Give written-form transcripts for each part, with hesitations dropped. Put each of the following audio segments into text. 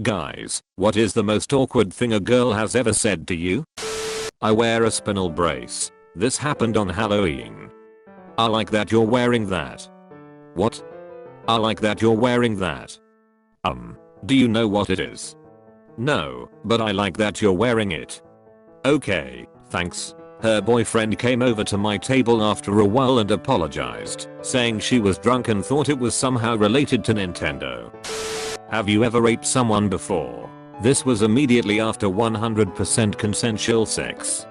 Guys, what is the most awkward thing a girl has ever said to you? I wear a spinal brace. This happened on Halloween. I like that you're wearing that. What? I like that you're wearing that. Do you know what it is? No, but I like that you're wearing it. Okay, thanks. Her boyfriend came over to my table after a while and apologized, saying she was drunk and thought it was somehow related to Nintendo. Have you ever raped someone before? This was immediately after 100% consensual sex.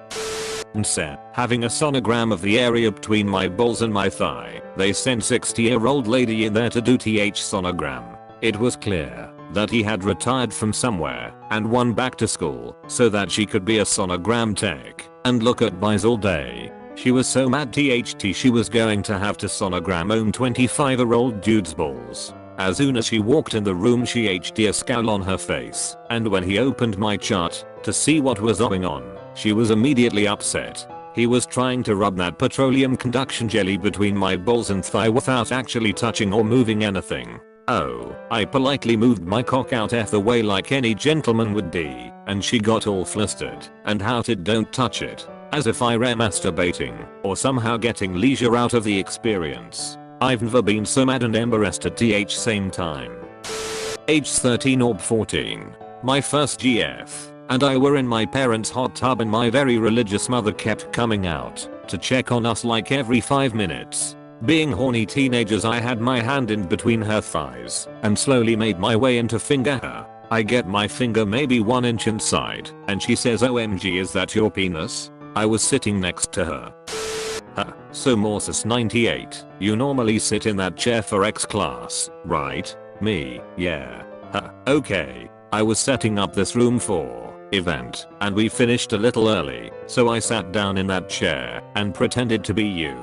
Said, having a sonogram of the area between my balls and my thigh. They sent 60-year-old lady in there to do th sonogram. It was clear that he had retired from somewhere and won back to school so that she could be a sonogram tech and look at boys all day. She was so mad THT she was going to have to sonogram own 25-year-old dude's balls. As soon as she walked in the room she had a scowl on her face, and when he opened my chart to see what was going on, she was immediately upset. He was trying to rub that petroleum conduction jelly between my balls and thigh without actually touching or moving anything. Oh, I politely moved my cock out the way like any gentleman would do, and she got all flustered and houted don't touch it, as if I were masturbating or somehow getting leisure out of the experience. I've never been so mad and embarrassed at the same time. Age 13 or 14. My first GF and I were in my parents' hot tub and my very religious mother kept coming out to check on us like every 5 minutes. Being horny teenagers, I had my hand in between her thighs and slowly made my way in to finger her. I get my finger maybe 1 inch inside and she says, "OMG, is that your penis?" I was sitting next to her. So Morsis 98, you normally sit in that chair for X class, right? Me, yeah. Okay. I was setting up this room for event and we finished a little early, so I sat down in that chair and pretended to be you.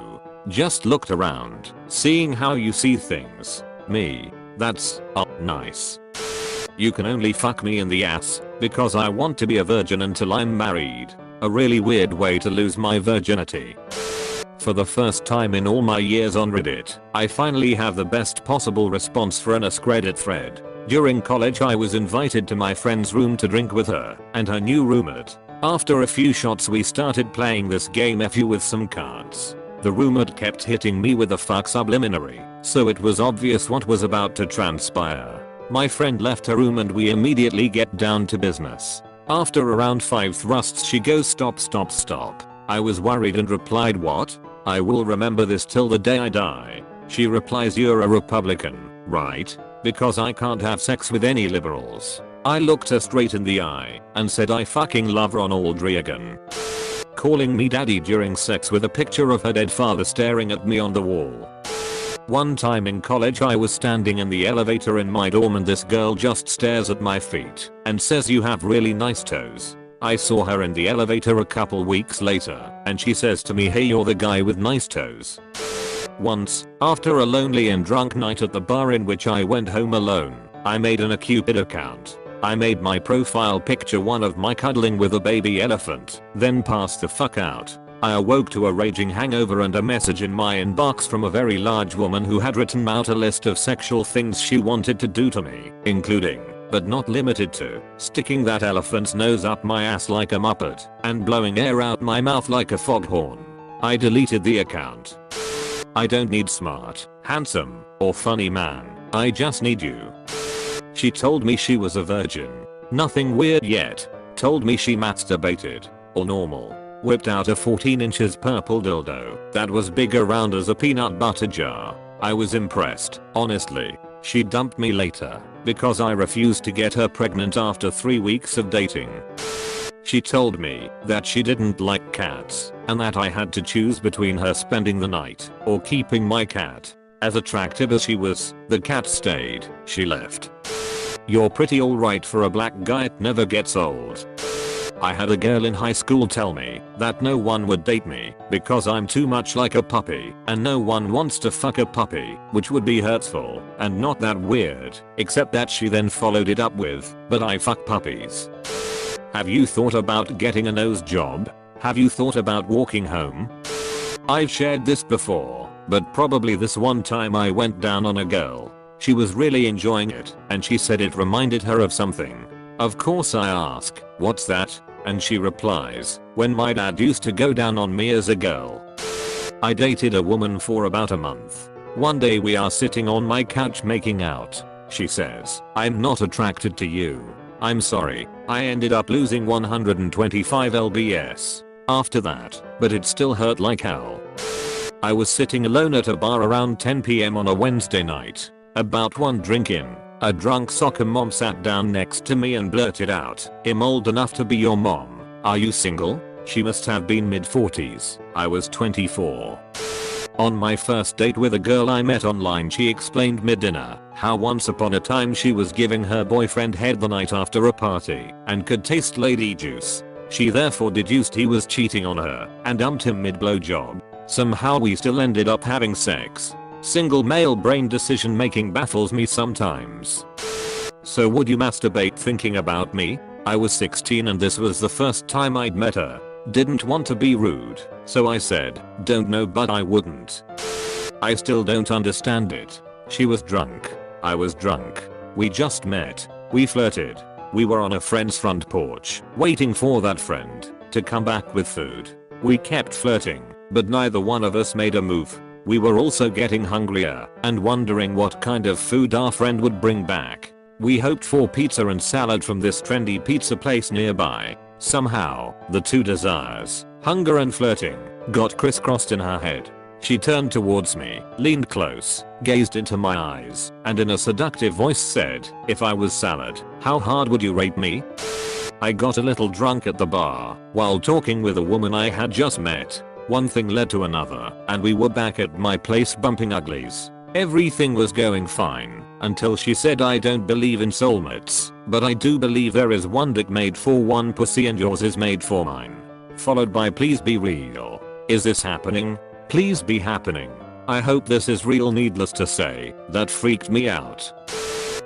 Just looked around, seeing how you see things. Me. That's nice. You can only fuck me in the ass because I want to be a virgin until I'm married. A really weird way to lose my virginity. For the first time in all my years on Reddit, I finally have the best possible response for an AskReddit thread. During college I was invited to my friend's room to drink with her and her new roommate. After a few shots we started playing this game FU with some cards. The roommate kept hitting me with a fuck subliminary, so it was obvious what was about to transpire. My friend left her room and we immediately get down to business. After around 5 thrusts she goes, "Stop, stop, stop." I was worried and replied, "What?" "I will remember this till the day I die." She replies, "You're a Republican, right? Because I can't have sex with any liberals." I looked her straight in the eye and said, "I fucking love Ronald Reagan." Calling me daddy during sex with a picture of her dead father staring at me on the wall. One time in college I was standing in the elevator in my dorm and this girl just stares at my feet and says, "You have really nice toes." I saw her in the elevator a couple weeks later and she says to me, "Hey, you're the guy with nice toes." Once, after a lonely and drunk night at the bar in which I went home alone, I made an Cupid account. I made my profile picture one of my cuddling with a baby elephant, then passed the fuck out. I awoke to a raging hangover and a message in my inbox from a very large woman who had written out a list of sexual things she wanted to do to me, including, but not limited to, sticking that elephant's nose up my ass like a muppet and blowing air out my mouth like a foghorn. I deleted the account. I don't need smart, handsome, or funny man. I just need you. She told me she was a virgin. Nothing weird yet. Told me she masturbated. Or normal. Whipped out a 14 inches purple dildo that was big around as a peanut butter jar. I was impressed, honestly. She dumped me later because I refused to get her pregnant after 3 weeks of dating. She told me that she didn't like cats and that I had to choose between her spending the night or keeping my cat. As attractive as she was, the cat stayed. She left. You're pretty alright for a black guy, it never gets old. I had a girl in high school tell me that no one would date me because I'm too much like a puppy and no one wants to fuck a puppy, which would be hurtful and not that weird, except that she then followed it up with, "But I fuck puppies." Have you thought about getting a nose job? Have you thought about walking home? I've shared this before, but probably this one time I went down on a girl. She was really enjoying it and she said it reminded her of something. Of course I ask, what's that? And she replies, when my dad used to go down on me as a girl. I dated a woman for about a month. One day we are sitting on my couch making out. She says, I'm not attracted to you. I'm sorry, I ended up losing 125 lbs after that, but it still hurt like hell. I was sitting alone at a bar around 10 p.m. on a Wednesday night. About one drink in, a drunk soccer mom sat down next to me and blurted out, I'm old enough to be your mom. Are you single? She must have been mid-40s. I was 24. On my first date with a girl I met online, she explained mid-dinner how once upon a time she was giving her boyfriend head the night after a party and could taste lady juice. She therefore deduced he was cheating on her and dumped him mid-blowjob. Somehow we still ended up having sex. Single male brain decision making baffles me sometimes. So would you masturbate thinking about me? I was 16 and this was the first time I'd met her. Didn't want to be rude, so I said, don't know but I wouldn't. I still don't understand it. She was drunk. I was drunk. We just met. We flirted. We were on a friend's front porch, waiting for that friend to come back with food. We kept flirting, but neither one of us made a move. We were also getting hungrier and wondering what kind of food our friend would bring back. We hoped for pizza and salad from this trendy pizza place nearby. Somehow, the two desires, hunger and flirting, got crisscrossed in her head. She turned towards me, leaned close, gazed into my eyes, and in a seductive voice said, if I was salad, how hard would you rate me? I got a little drunk at the bar while talking with a woman I had just met. One thing led to another, and we were back at my place bumping uglies. Everything was going fine until she said, I don't believe in soulmates, but I do believe there is one dick made for one pussy and yours is made for mine. Followed by please be real. Is this happening? Please be happening. I hope this is real. Needless to say, that freaked me out.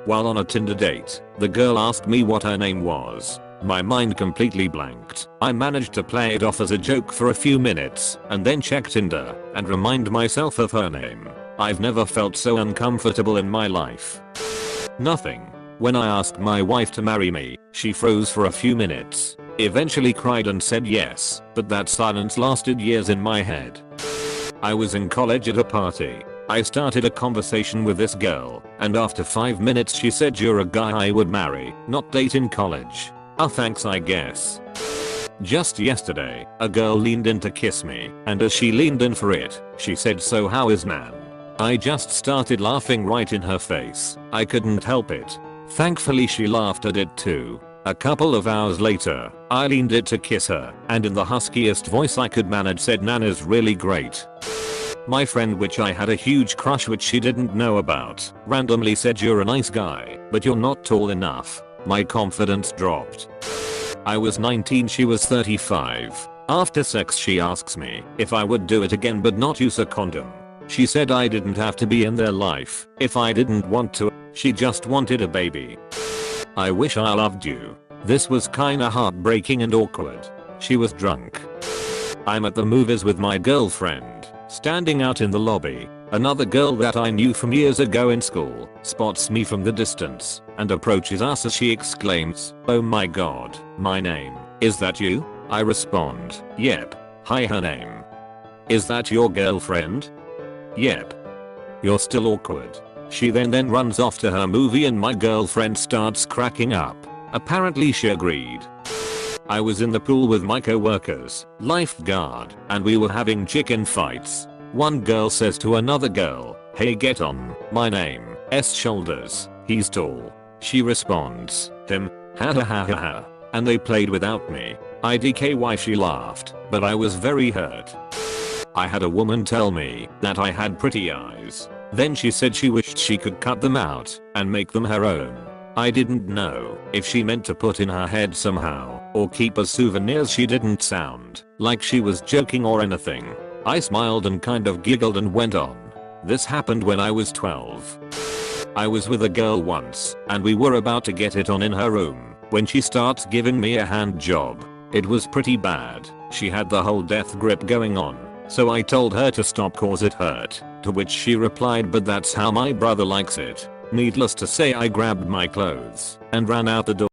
While on a Tinder date, the girl asked me what her name was. My mind completely blanked. I managed to play it off as a joke for a few minutes and then check Tinder and remind myself of her name. I've never felt so uncomfortable in my life. Nothing. When I asked my wife to marry me, she froze for a few minutes, eventually cried and said yes, but that silence lasted years in my head. I was in college at a party. I started a conversation with this girl, and after 5 minutes she said, you're a guy I would marry, not date in college. Oh thanks I guess. Just yesterday, a girl leaned in to kiss me, and as she leaned in for it, she said, so how is man? I just started laughing right in her face. I couldn't help it. Thankfully she laughed at it too. A couple of hours later, I leaned in to kiss her, and in the huskiest voice I could manage said, Nana's really great. My friend, which I had a huge crush which she didn't know about, randomly said, you're a nice guy, but you're not tall enough. My confidence dropped. I was 19, she was 35. After sex she asks me if I would do it again but not use a condom. She said I didn't have to be in their life if I didn't want to, she just wanted a baby. I wish I loved you. This was kinda heartbreaking and awkward. She was drunk. I'm at the movies with my girlfriend, standing out in the lobby. Another girl that I knew from years ago in school spots me from the distance and approaches us as she exclaims, oh my god, my name, is that you? I respond, yep. Hi, her name. Is that your girlfriend? Yep. You're still awkward. She then runs off to her movie and my girlfriend starts cracking up. Apparently she agreed. I was in the pool with my co-workers, lifeguard, and we were having chicken fights. One girl says to another girl, hey get on, my name, S shoulders, he's tall. She responds, him, ha ha ha ha ha, and they played without me. IDK why she laughed, but I was very hurt. I had a woman tell me that I had pretty eyes. Then she said she wished she could cut them out and make them her own. I didn't know if she meant to put in her head somehow or keep as souvenirs. She didn't sound like she was joking or anything. I smiled and kind of giggled and went on. This happened when I was 12. I was with a girl once and we were about to get it on in her room when she starts giving me a hand job. It was pretty bad. She had the whole death grip going on. So I told her to stop cause it hurt, to which she replied, but that's how my brother likes it. Needless to say, I grabbed my clothes and ran out the door.